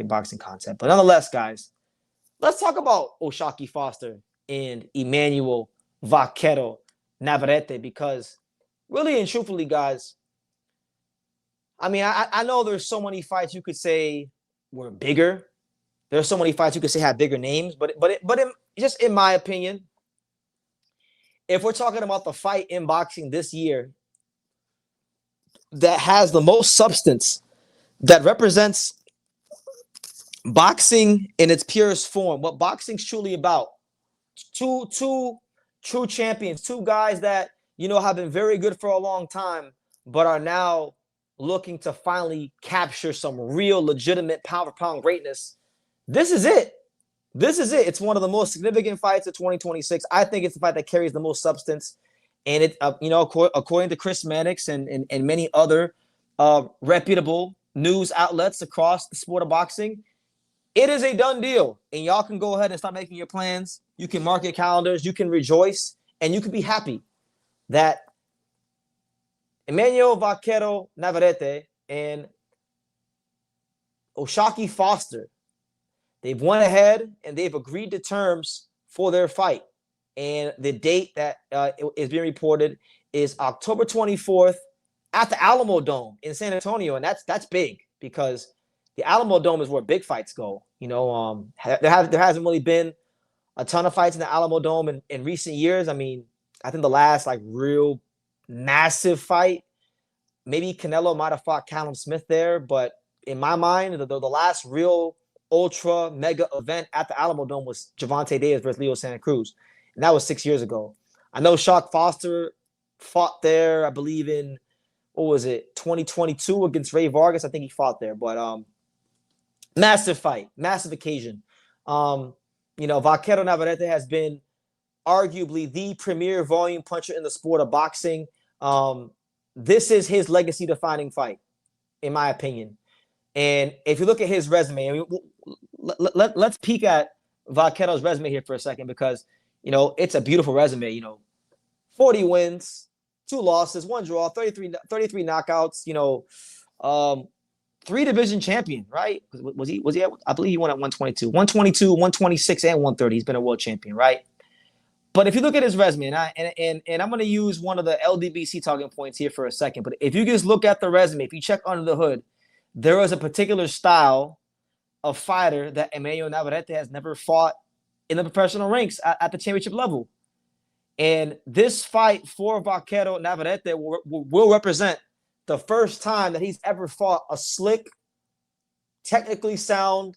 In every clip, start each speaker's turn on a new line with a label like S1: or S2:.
S1: boxing content. But nonetheless, guys, let's talk about Oshaki Foster and Emmanuel Vaquero Navarrete because really and truthfully, guys, I mean, I know there's so many fights you could say were bigger. There's so many fights you could say had bigger names, just in my opinion, if we're talking about the fight in boxing this year that has the most substance, that represents boxing in its purest form, what boxing's truly about. Two true champions, two guys that have been very good for a long time, but are now looking to finally capture some real legitimate pound for pound greatness. This is it. This is it. It's one of the most significant fights of 2026. I think it's the fight that carries the most substance. And it, according to Chris Mannix and many other reputable news outlets across the sport of boxing, it is a done deal. And y'all can go ahead and start making your plans. You can mark your calendars. You can rejoice. And you can be happy that Emmanuel Vaquero Navarrete and Oshaki Foster, they've went ahead and they've agreed to terms for their fight. And the date that is being reported is October 24th at the Alamo Dome in San Antonio. And that's big because the Alamo Dome is where big fights go. There hasn't really been a ton of fights in the Alamo Dome in recent years. I mean, I think the last real massive fight, maybe Canelo might have fought Callum Smith there. But in my mind, the last real ultra mega event at the Alamo Dome was Gervonta Davis versus Leo Santa Cruz. And that was 6 years ago. I know Shakur Foster fought there, I believe in, 2022 against Ray Vargas. I think he fought there. But massive fight, massive occasion. Vaquero Navarrete has been arguably the premier volume puncher in the sport of boxing. This is his legacy-defining fight, in my opinion. And if you look at his resume, I mean, let's peek at Vaquero's resume here for a second because, it's a beautiful resume. 40 wins, 2 losses, 1 draw, 33 knockouts, 3-division champion, right? Was he? I believe he won at 122, 126, and 130. He's been a world champion, right? But if you look at his resume, and I'm going to use one of the LDBC talking points here for a second, but if you just look at the resume, if you check under the hood, there is a particular style of fighter that Emmanuel Navarrete has never fought in the professional ranks at the championship level. And this fight for Vaquero Navarrete will represent the first time that he's ever fought a slick, technically sound,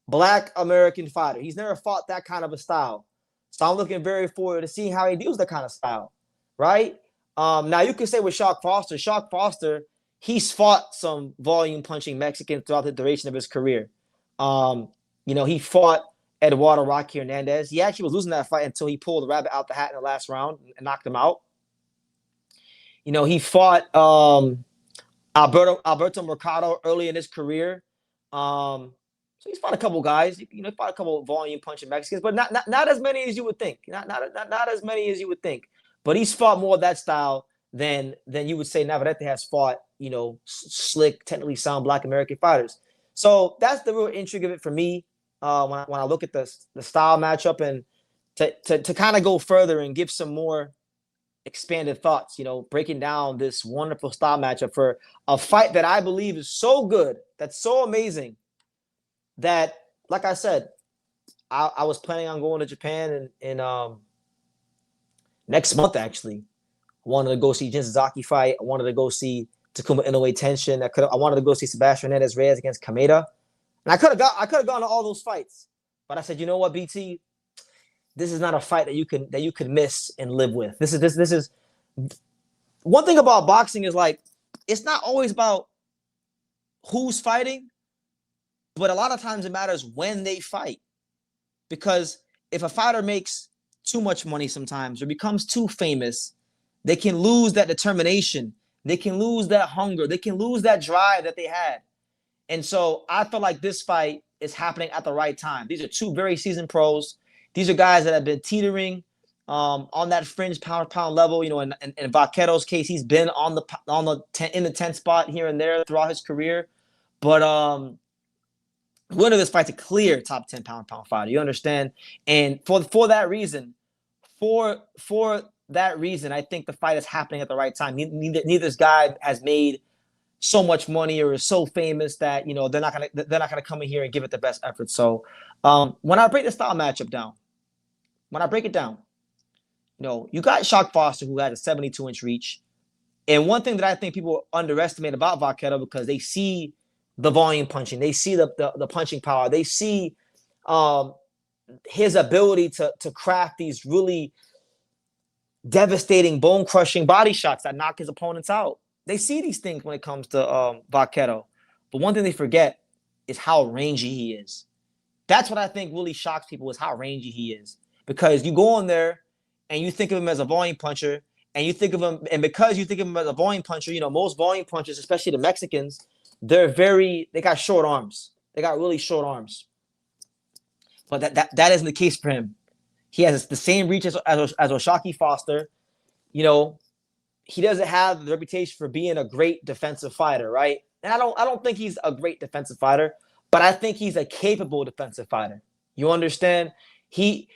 S1: Black American fighter. He's never fought that kind of a style. So I'm looking very forward to seeing how he deals that kind of style, right? Now, you can say with Shakur Foster, he's fought some volume punching Mexicans throughout the duration of his career. He fought Eduardo Rocky Hernandez. He actually was losing that fight until he pulled the rabbit out the hat in the last round and knocked him out. He fought Alberto Mercado early in his career. So he's fought a couple guys. He fought a couple volume punching Mexicans, but not as many as you would think. Not as many as you would think. But he's fought more of that style than you would say Navarrete has fought. Slick, technically sound Black American fighters. So that's the real intrigue of it for me. When I look at the style matchup and to kind of go further and give some more expanded thoughts, breaking down this wonderful style matchup for a fight that I believe is so good, that's so amazing, that, like I said, I was planning on going to Japan in next month, actually. I wanted to go see Jin Sasaki fight. I wanted to go see Takuma Inoue Tenshin. I wanted to go see Sebastian Hernandez Reyes against Kameda. And I could have gone to all those fights. But I said, you know what, BT? This is not a fight that you can miss and live with. This is one thing about boxing is it's not always about who's fighting, but a lot of times it matters when they fight. Because if a fighter makes too much money sometimes or becomes too famous, they can lose that determination. They can lose that hunger. They can lose that drive that they had. And so I feel like this fight is happening at the right time. These are two very seasoned pros. These are guys that have been teetering on that fringe pound level. In Vaquero's case, he's been in the 10 spot here and there throughout his career. But The winner of this fight's a clear top 10 pound fighter. You understand? And for that reason, for that reason, I think the fight is happening at the right time. Neither guy has made so much money or is so famous that they're not gonna come in here and give it the best effort. So when I break the style matchup down, when I break it down, you got Shock Foster who has a 72-inch reach. And one thing that I think people underestimate about Vaquero because they see the volume punching, they see the punching power, they see his ability to craft these really devastating, bone-crushing body shots that knock his opponents out. They see these things when it comes to Vaquero. But one thing they forget is how rangy he is. That's what I think really shocks people is how rangy he is. Because you go in there and you think of him as a volume puncher, and you think of him, and because you think of him as a volume puncher, most volume punchers, especially the Mexicans, they got short arms. They got really short arms. But that isn't the case for him. He has the same reach as Oshaki Foster. He doesn't have the reputation for being a great defensive fighter, right? And I don't think he's a great defensive fighter, but I think he's a capable defensive fighter. You understand? He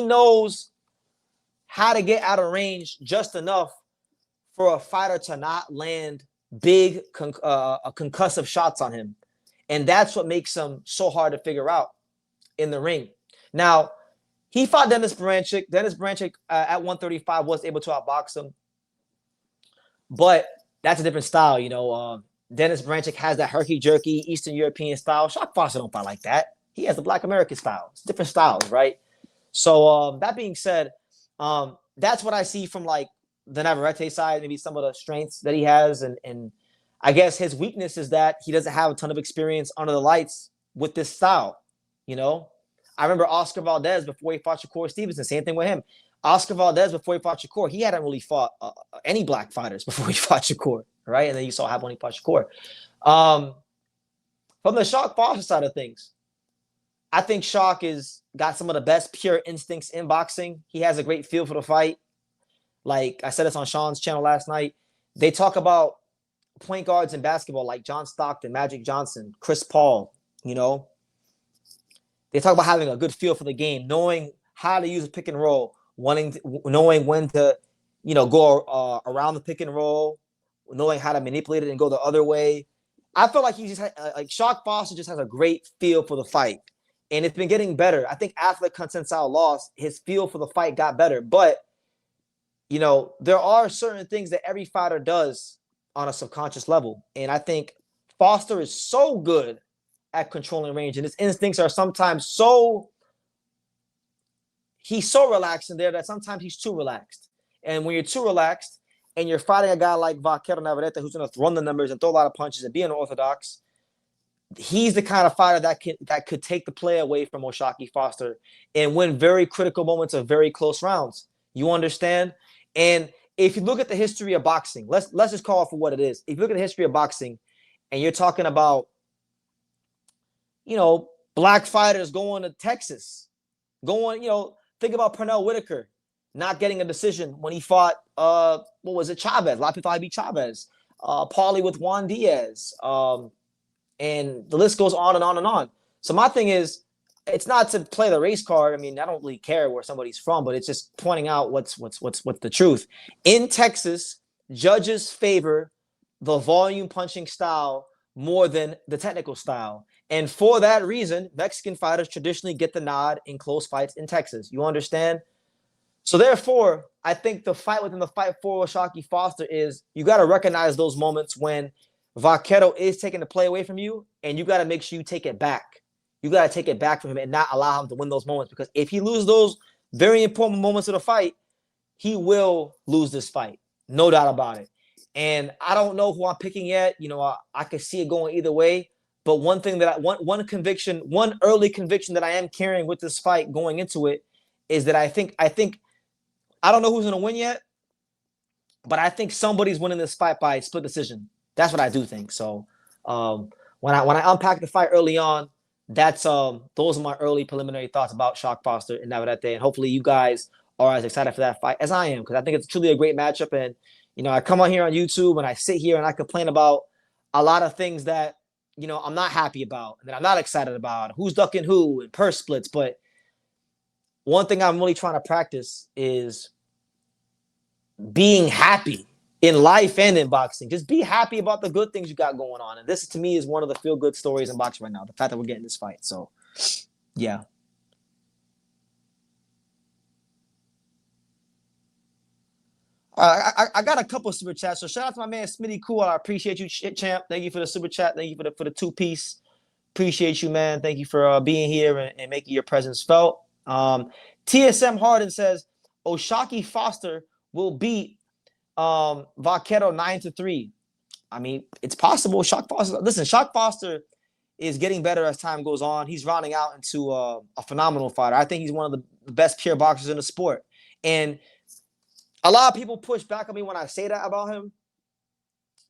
S1: knows how to get out of range just enough for a fighter to not land big concussive shots on him. And that's what makes him so hard to figure out in the ring. Now, he fought Dennis Baranchyk. Dennis Baranchyk at 135 was able to outbox him. But that's a different style, Dennis Baranchyk has that herky-jerky Eastern European style. Shock Foster don't fight like that. He has the Black American style. It's different styles, right? So that being said, that's what I see from like the Navarrete side, maybe some of the strengths that he has. And I guess his weakness is that he doesn't have a ton of experience under the lights with this style, I remember Oscar Valdez before he fought Shakur Stevenson. Same thing with him. Oscar Valdez before he fought Shakur, he hadn't really fought any black fighters before he fought Shakur, right? And then you saw how when he fought Shakur. From the Shock Foster side of things, I think Shock is got some of the best pure instincts in boxing. He has a great feel for the fight. Like I said this on Sean's channel last night. They talk about point guards in basketball like John Stockton, Magic Johnson, Chris Paul, They talk about having a good feel for the game, knowing how to use a pick and roll, knowing when to, go around the pick and roll, knowing how to manipulate it and go the other way. I feel like he just like Shock Foster just has a great feel for the fight, and it's been getting better. I think after the Consensao loss, his feel for the fight got better. But there are certain things that every fighter does on a subconscious level, and I think Foster is so good at controlling range, and his instincts are sometimes he's so relaxed in there that sometimes he's too relaxed. And when you're too relaxed and you're fighting a guy like Vaquero Navarrete who's going to run the numbers and throw a lot of punches and be unorthodox, he's the kind of fighter that could take the play away from Oshaki Foster and win very critical moments of very close rounds. You understand? And if you look at the history of boxing, let's just call it for what it is. If you look at the history of boxing and you're talking about black fighters going to Texas, think about Pernell Whitaker not getting a decision when he fought, Chavez. A lot of people thought he'd be Chavez. Paulie with Juan Diaz. And the list goes on and on and on. So my thing is, it's not to play the race card. I mean, I don't really care where somebody's from, but it's just pointing out what's the truth. In Texas, judges favor the volume punching style more than the technical style. And for that reason, Mexican fighters traditionally get the nod in close fights in Texas. You understand? So therefore, I think the fight within the fight for Oshaki Foster is you got to recognize those moments when Vaquero is taking the play away from you, and you got to make sure you take it back. You got to take it back from him and not allow him to win those moments, because if he loses those very important moments of the fight, he will lose this fight. No doubt about it. And I don't know who I'm picking yet. I could see it going either way. But one thing that one early conviction that I am carrying with this fight going into it is that I think I don't know who's going to win yet, but I think somebody's winning this fight by split decision. That's what I do think. So when I unpack the fight early on, those are my early preliminary thoughts about Shock Foster and Navarrete. And hopefully you guys are as excited for that fight as I am, because I think it's truly a great matchup. And I come on here on YouTube and I sit here and I complain about a lot of things that I'm not happy about, and that I'm not excited about, who's ducking who, and purse splits. But one thing I'm really trying to practice is being happy in life and in boxing. Just be happy about the good things you got going on. And this, to me, is one of the feel good stories in boxing right now. The fact that we're getting this fight. So, yeah. I got a couple of super chats. So shout out to my man Smitty Cool. I appreciate you, champ. Thank you for the super chat. Thank you for the 2 piece. Appreciate you, man. Thank you for being here and making your presence felt. TSM Harden says Oshaki Foster will beat Vaquero 9-3. I mean, it's possible. Shock Foster is getting better as time goes on. He's rounding out into a phenomenal fighter. I think he's one of the best pure boxers in the sport. And a lot of people push back on me when I say that about him.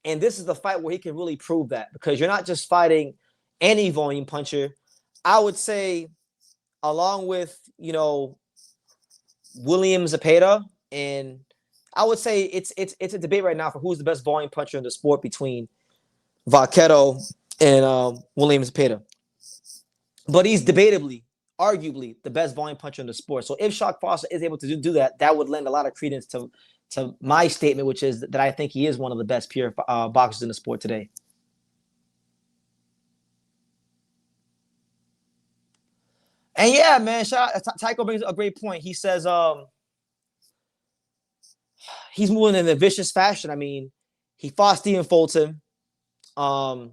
S1: And this is the fight where he can really prove that, because you're not just fighting any volume puncher. I would say, along with, William Zepeda, and I would say it's a debate right now for who's the best volume puncher in the sport between Vaquero and William Zepeda. But he's debatably, arguably, the best volume puncher in the sport. So if Shock Foster is able to do that, that would lend a lot of credence to my statement, which is that I think he is one of the best pure boxers in the sport today. And yeah, man, Tycho brings a great point. He says he's moving in a vicious fashion. I mean, he fought Stephen Fulton. In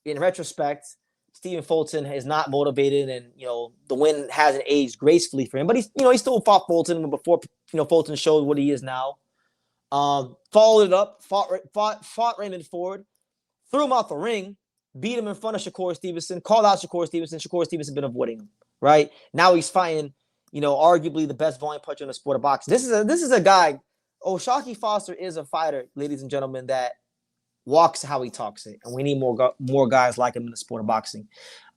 S1: retrospect, Stephen Fulton is not motivated, and the win hasn't aged gracefully for him. But he still fought Fulton before Fulton showed what he is now. Followed it up, fought Raymond Ford, threw him out the ring, beat him in front of Shakur Stevenson, called out Shakur Stevenson. Shakur Stevenson been avoiding him. Right now, he's fighting, arguably the best volume puncher in the sport of boxing. This is a guy. Oshaki Foster is a fighter, ladies and gentlemen, that walks how he talks it, and we need more guys like him in the sport of boxing.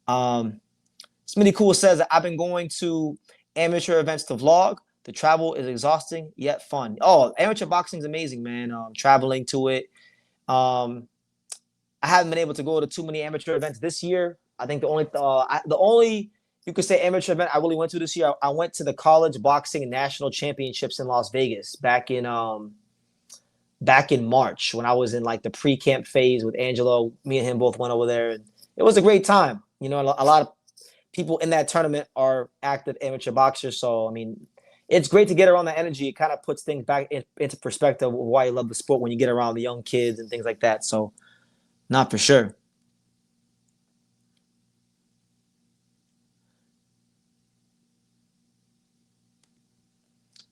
S1: Smitty Cool says, I've been going to amateur events to vlog. The travel is exhausting yet fun. Oh, amateur boxing is amazing, man. Traveling to it. I haven't been able to go to too many amateur events this year. I think the only you could say amateur event I really went to this year, I went to the college boxing national championships in Las Vegas back in March, when I was in like the pre-camp phase with Angelo. Me and him both went over there, and it was a great time. A lot of people in that tournament are active amateur boxers. So, I mean, it's great to get around that energy. It kind of puts things back into perspective of why you love the sport when you get around the young kids and things like that. So, not for sure.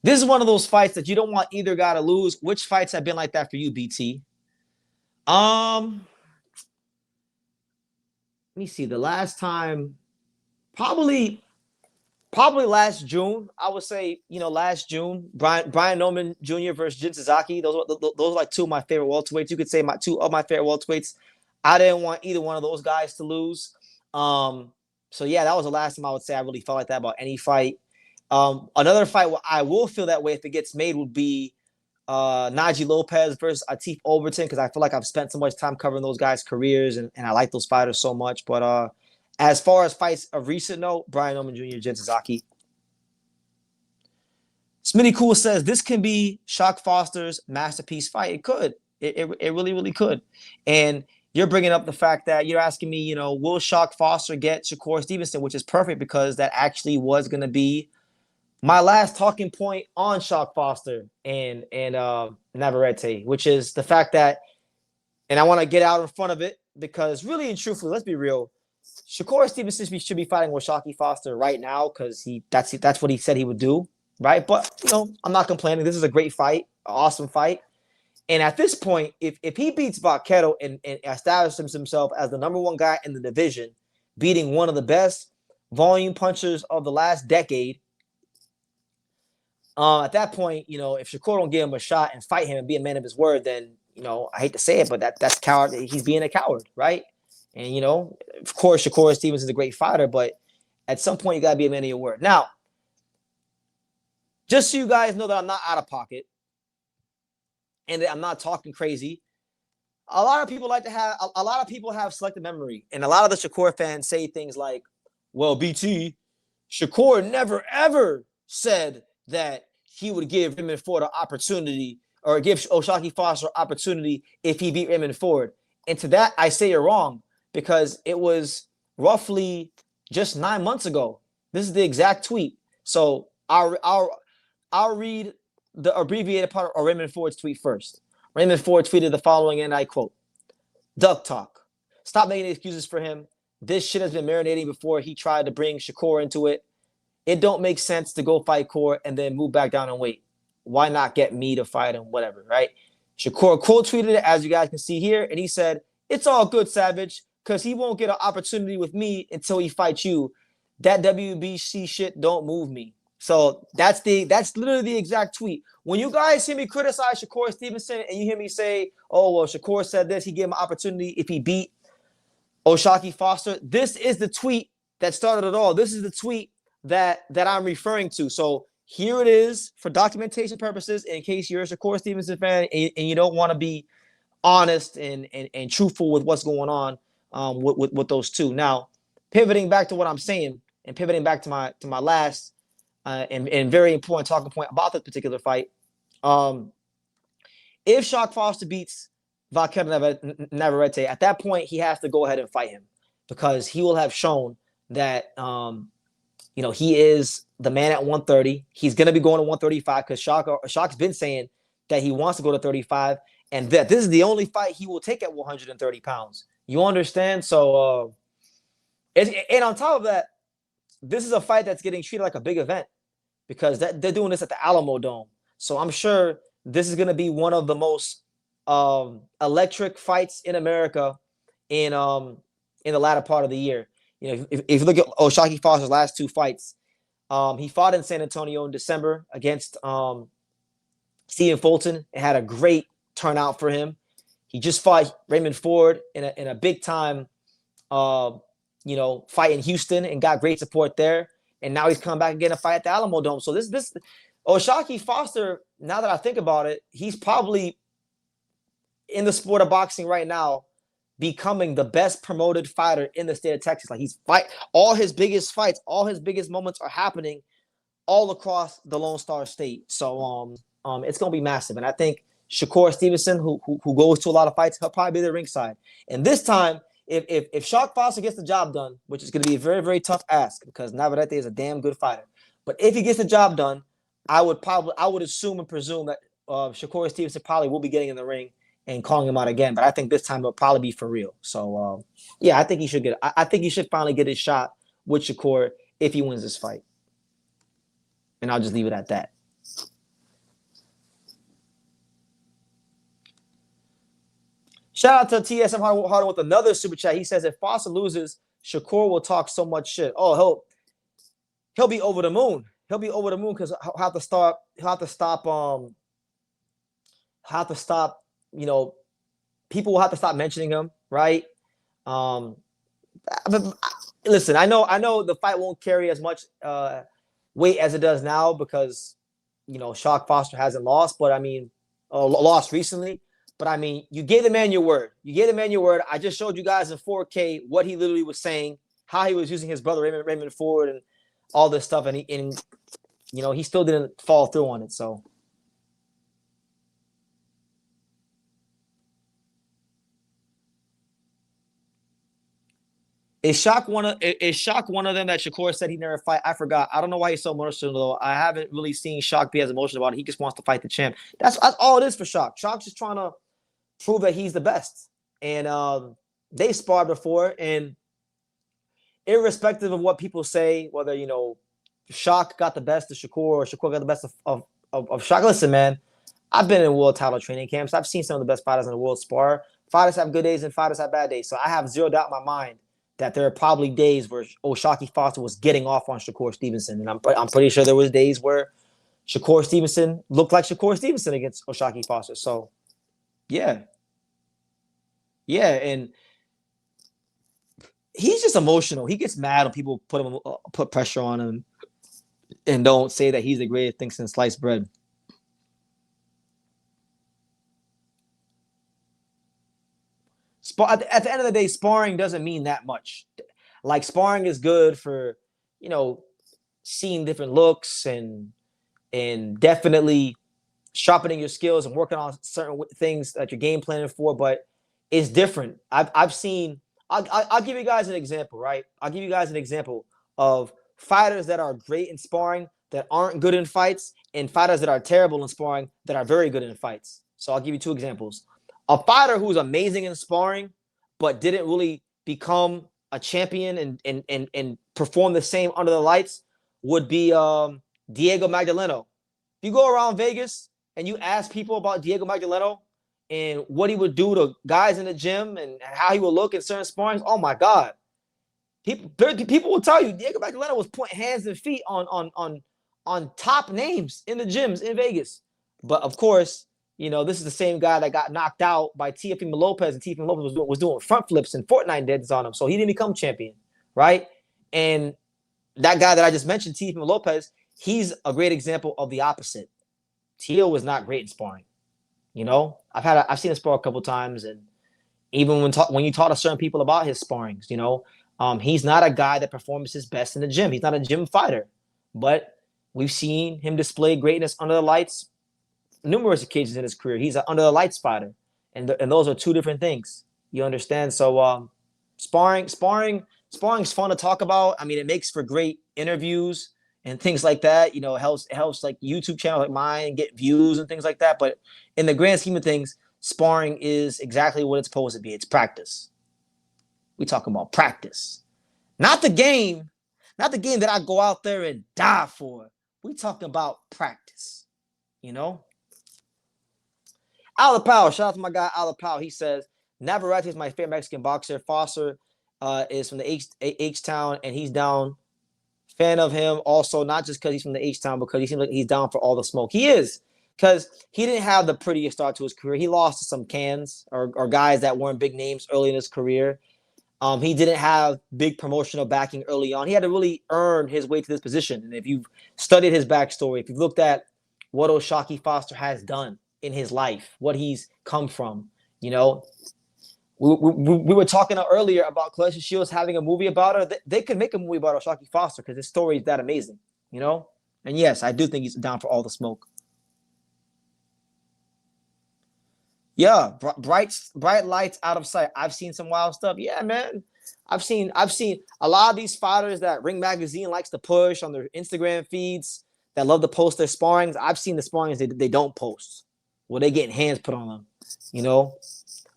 S1: This is one of those fights that you don't want either guy to lose. Which fights have been like that for you, BT? Let me see. The last time, probably last June. I would say, last June, Brian Norman Jr. versus Jin Sasaki. Those are like two of my favorite welterweights. You could say two of my favorite welterweights. I didn't want either one of those guys to lose. So yeah, that was the last time I would say I really felt like that about any fight. Another fight where I will feel that way if it gets made would be Najee Lopez versus Atif Overton, because I feel like I've spent so much time covering those guys' careers, and I like those fighters so much. But as far as fights of recent note, Brian Norman Jr., Jin Sasaki. Smitty Cool says this can be Shock Foster's masterpiece fight. It could. It really, really could. And you're bringing up the fact that you're asking me, will Shock Foster get Shakur Stevenson, which is perfect because that actually was going to be my last talking point on Shock Foster and Navarrete, which is the fact that, and I want to get out in front of it because really and truthfully, let's be real, Shakur Stevenson should be fighting with Shocky Foster right now because that's what he said he would do, right? But I'm not complaining. This is a great fight, an awesome fight. And at this point, if he beats Vaquero and establishes himself as the number one guy in the division, beating one of the best volume punchers of the last decade, at that point, if Shakur don't give him a shot and fight him and be a man of his word, then, I hate to say it, but that's coward. He's being a coward, right? And, of course, Shakur Stevens is a great fighter, but at some point, you got to be a man of your word. Now, just so you guys know that I'm not out of pocket and that I'm not talking crazy, a lot of people like to have a lot of people have selective memory, and a lot of the Shakur fans say things like, "Well, BT, Shakur never ever said that he would give Raymond Ford an opportunity or give O'Shaquie Foster an opportunity if he beat Raymond Ford." And to that, I say you're wrong because it was roughly just 9 months ago. This is the exact tweet. So I'll read the abbreviated part of Raymond Ford's tweet first. Raymond Ford tweeted the following, and I quote, "Duck talk. Stop making excuses for him. This shit has been marinating before he tried to bring Shakur into it. It don't make sense to go fight Core and then move back down and wait. Why not get me to fight him? Whatever, right?" Shakur quote tweeted it, as you guys can see here, and he said, "It's all good, Savage, because he won't get an opportunity with me until he fights you. That WBC shit don't move me." So that's literally the exact tweet. When you guys hear me criticize Shakur Stevenson and you hear me say, "Oh, well, Shakur said this, he gave him an opportunity if he beat O'Shaquie Foster," this is the tweet that started it all. This is the tweet that I'm referring to. So here it is for documentation purposes, in case you're a Shakur Stevenson fan and you don't want to be honest and truthful with what's going on with those two. Now, pivoting back to what I'm saying and pivoting back to my last and very important talking point about this particular fight. If Shock Foster beats Navarrete, at that point he has to go ahead and fight him because he will have shown that he is the man at 130. He's going to be going to 135 because Shock's been saying that he wants to go to 35 and that this is the only fight he will take at 130 pounds. You understand? So, and on top of that, this is a fight that's getting treated like a big event because they're doing this at the Alamo Dome. So I'm sure this is going to be one of the most electric fights in America in the latter part of the year. If you look at O'Shaquie Foster's last two fights, he fought in San Antonio in December against Stephen Fulton. It had a great turnout for him. He just fought Raymond Ford in a big time, fight in Houston and got great support there. And now he's coming back and getting a fight at the Alamo Dome. So this O'Shaquie Foster, now that I think about it, he's probably in the sport of boxing right now becoming the best promoted fighter in the state of Texas. Like all his biggest fights, all his biggest moments are happening all across the Lone Star State. So it's gonna be massive. And I think Shakur Stevenson, who goes to a lot of fights, he'll probably be there ringside. And this time, if Shock Foster gets the job done, which is going to be a very, very tough ask because Navarrete is a damn good fighter. But if he gets the job done, I would assume and presume that Shakur Stevenson probably will be getting in the ring and calling him out again. But I think this time it'll probably be for real. So I think he should I think he should finally get his shot with Shakur if he wins this fight. And I'll just leave it at that. Shout out to TSM Harden with another super chat. He says if Foster loses, Shakur will talk so much shit. Oh, he'll be over the moon. He'll be over the moon because he'll have to stop. People will have to stop mentioning him, right? Listen, I know the fight won't carry as much weight as it does now because Shock Foster hasn't lost, but I mean, lost recently. But I mean, you gave the man your word. I just showed you guys in 4K what he literally was saying, how he was using his brother Raymond Ford and all this stuff, and he still didn't follow through on it. So is Shock one of them that Shakur said he never fight? I forgot. I don't know why he's so emotional though. I haven't really seen Shock be as emotional about it. He just wants to fight the champ. That's all it is for Shock. Shock's just trying to prove that he's the best. And they sparred before, and irrespective of what people say, whether Shock got the best of Shakur or Shakur got the best of Shock. Listen, man, I've been in world title training camps. I've seen some of the best fighters in the world spar. Fighters have good days and fighters have bad days. So I have zero doubt in my mind that there are probably days where O'Shaquie Foster was getting off on Shakur Stevenson, and I'm pretty sure there was days where Shakur Stevenson looked like Shakur Stevenson against O'Shaquie Foster. So yeah, and he's just emotional. He gets mad when people put pressure on him and don't say that he's the greatest thing since sliced bread. at the end of the day, sparring doesn't mean that much. Like sparring is good for, you know, seeing different looks and definitely sharpening your skills and working on certain things that you're game planning for. But it's different. I've seen. I'll give you guys an example, right? I'll give you guys an example of fighters that are great in sparring that aren't good in fights, and fighters that are terrible in sparring that are very good in fights. So I'll give you two examples. A fighter who's amazing in sparring, but didn't really become a champion and perform the same under the lights would be Diego Magdaleno. If you go around Vegas and you ask people about Diego Magdaleno and what he would do to guys in the gym and how he would look in certain sparrings, oh my God. People will tell you Diego Magdaleno was putting hands and feet on top names in the gyms in Vegas. But of course, you know, this is the same guy that got knocked out by Teofimo Lopez, and Teofimo Lopez was doing front flips and Fortnite deads on him. So he didn't become champion, right? And that guy that I just mentioned, Teofimo Lopez, he's a great example of the opposite. Teo was not great in sparring. You know, I've seen him spar a couple times, and even when you talk to certain people about his sparrings, you know, he's not a guy that performs his best in the gym. He's not a gym fighter, but we've seen him display greatness under the lights numerous occasions in his career. He's an under the lights fighter, and those are two different things. You understand? So sparring's fun to talk about. I mean, it makes for great interviews and things like that. You know, it helps like YouTube channel like mine get views and things like that. But in the grand scheme of things, sparring is exactly what it's supposed to be. It's practice. We talking about practice, not the game that I go out there and die for. We talking about practice. You know. Alapao, shout out to my guy Alapao. He says Navarrete is my favorite Mexican boxer. Foster is from the H-Town, and he's down. Fan of him also, not just because he's from the H-Town, because he seems like he's down for all the smoke. He is, because he didn't have the prettiest start to his career. He lost to some cans or guys that weren't big names early in his career. He didn't have big promotional backing early on. He had to really earn his way to this position. And if you've studied his backstory, if you've looked at what O'Shaquie Foster has done in his life, what he's come from, you know, we were talking earlier about Clarissa Shields having a movie about her. They could make a movie about O'Shaquie Foster because his story is that amazing, you know. And yes, I do think he's down for all the smoke. Yeah, bright lights out of sight. I've seen some wild stuff. Yeah, man. I've seen a lot of these fighters that Ring Magazine likes to push on their Instagram feeds that love to post their sparrings. I've seen the sparrings they don't post. Well, they getting hands put on them, you know.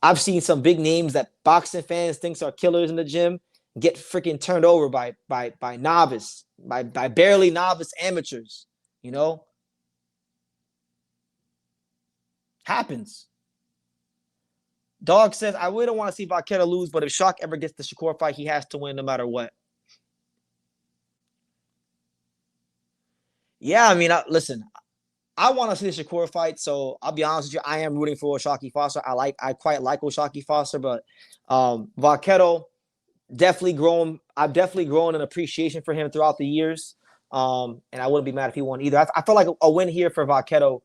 S1: I've seen some big names that boxing fans think are killers in the gym get freaking turned over by barely novice amateurs, you know. Happens. Dog says, I really don't want to see Vaquero lose, but if Shock ever gets the Shakur fight, he has to win no matter what. Yeah, I mean, listen, I want to see the Shakur fight, so I'll be honest with you. I am rooting for O'Shaquie Foster. I quite like O'Shaquie Foster, but Vaquero definitely grown. I've definitely grown an appreciation for him throughout the years, and I wouldn't be mad if he won either. I feel like a win here for Vaquero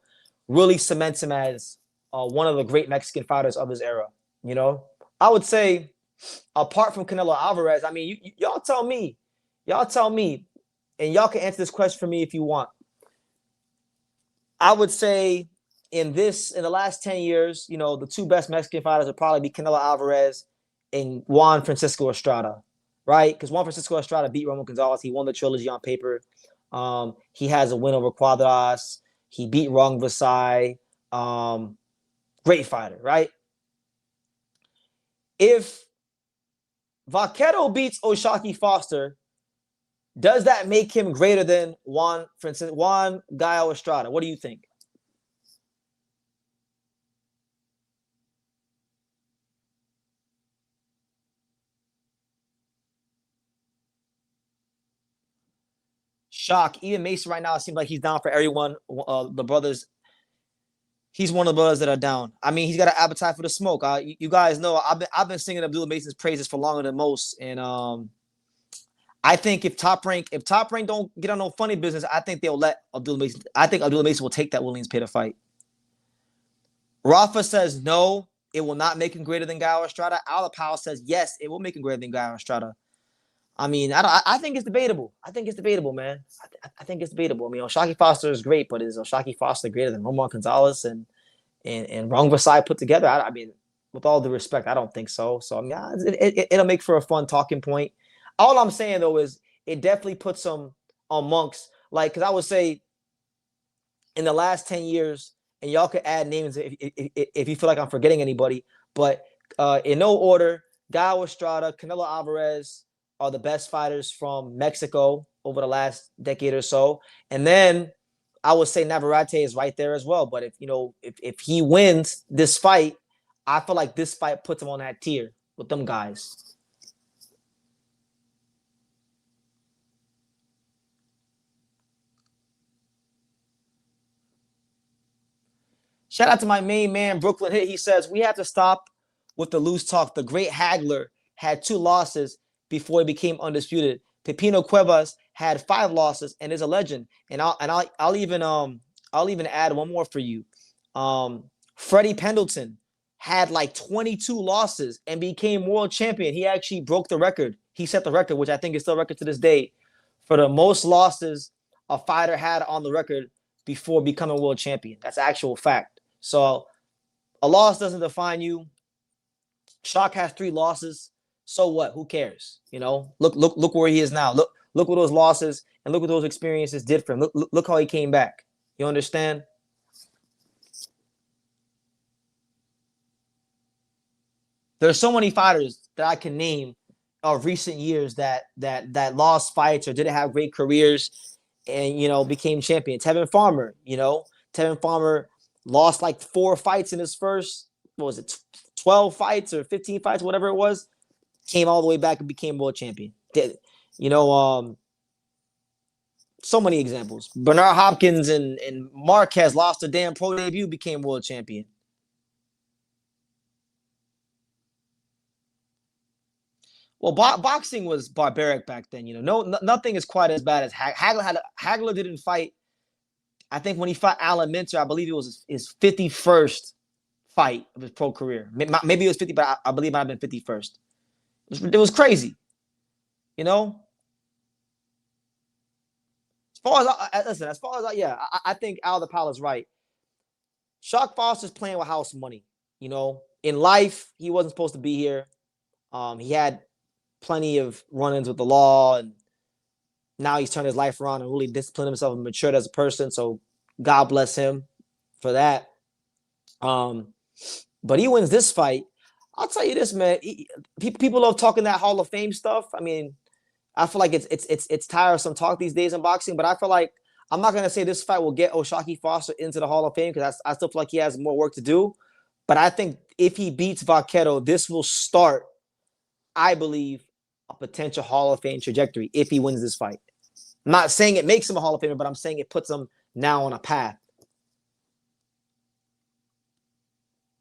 S1: really cements him as one of the great Mexican fighters of his era. You know, I would say, apart from Canelo Alvarez, I mean, y'all tell me, and y'all can answer this question for me if you want. I would say in the last 10 years, you know, the two best Mexican fighters would probably be Canelo Alvarez and Juan Francisco Estrada, right? Because Juan Francisco Estrada beat Roman Gonzalez. He won the trilogy on paper. He has a win over Cuadras. He beat Rong Vasai. Great fighter, right? If Vaquero beats O'Shaquie Foster, does that make him greater than Juan Gaio Estrada? What do you think? Shock. Even Mason right now, it seems like he's down for everyone. The brothers, he's one of the brothers that are down. I mean, he's got an appetite for the smoke. You guys know I've been singing Abdullah Mason's praises for longer than most, and I think if Top Rank don't get on no funny business, I think they'll let Abdullah Mason. I think Abdullah Mason will take that Williams pay to fight. Rafa says no. it will not make him greater than Guy Estrada. Aldo Powell says yes, it will make him greater than Guy Estrada. I mean, I think it's debatable. I think it's debatable, man. I think it's debatable. I mean, Oshaki Foster is great, but is Oshaki Foster greater than Roman Gonzalez and Rong Versailles put together? I mean, with all due respect, I don't think so. So I mean, it'll make for a fun talking point. All I'm saying though is it definitely puts them amongst because I would say in the last 10 years, and y'all could add names if you feel like I'm forgetting anybody, but in no order, Guy Estrada, Canelo Alvarez are the best fighters from Mexico over the last decade or so. And then I would say Navarrete is right there as well. But if he wins this fight, I feel like this fight puts him on that tier with them guys. Shout out to my main man, Brooklyn Hit. He says, we have to stop with the loose talk. The great Hagler had 2 losses before he became undisputed. Pepino Cuevas had 5 losses and is a legend. And I'll even add one more for you. Freddie Pendleton had like 22 losses and became world champion. He actually broke the record. He set the record, which I think is still a record to this day, for the most losses a fighter had on the record before becoming world champion. That's actual fact. So a loss doesn't define you. Shock has 3 losses. So what? Who cares? Look where he is now. Look what those losses and look what those experiences did for him. Look how he came back. You understand? There's so many fighters that I can name of recent years that lost fights or didn't have great careers and became champion. Tevin Farmer, Tevin Farmer lost like 4 fights in his first, 12 fights or 15 fights, whatever it was, came all the way back and became world champion. So many examples. Bernard Hopkins and Marquez lost a damn pro debut, became world champion. Well, boxing was barbaric back then. Nothing is quite as bad as Hagler. Hagler didn't fight. I think when he fought Alan Minter, I believe it was his 51st fight of his pro career. Maybe it was 50, but I believe it might have been 51st. It was crazy. As far as I think Aldo Powell is right. Shock Foster's playing with house money. In life, he wasn't supposed to be here. He had plenty of run-ins with the law, and now he's turned his life around and really disciplined himself and matured as a person. So God bless him for that. But he wins this fight. I'll tell you this, man. People love talking that Hall of Fame stuff. I mean, I feel like it's tiresome talk these days in boxing, but I feel like I'm not gonna say this fight will get Oshaki Foster into the Hall of Fame because I still feel like he has more work to do. But I think if he beats Vaquero, this will start, I believe, a potential Hall of Fame trajectory if he wins this fight. I'm not saying it makes him a Hall of Famer, but I'm saying it puts him now on a path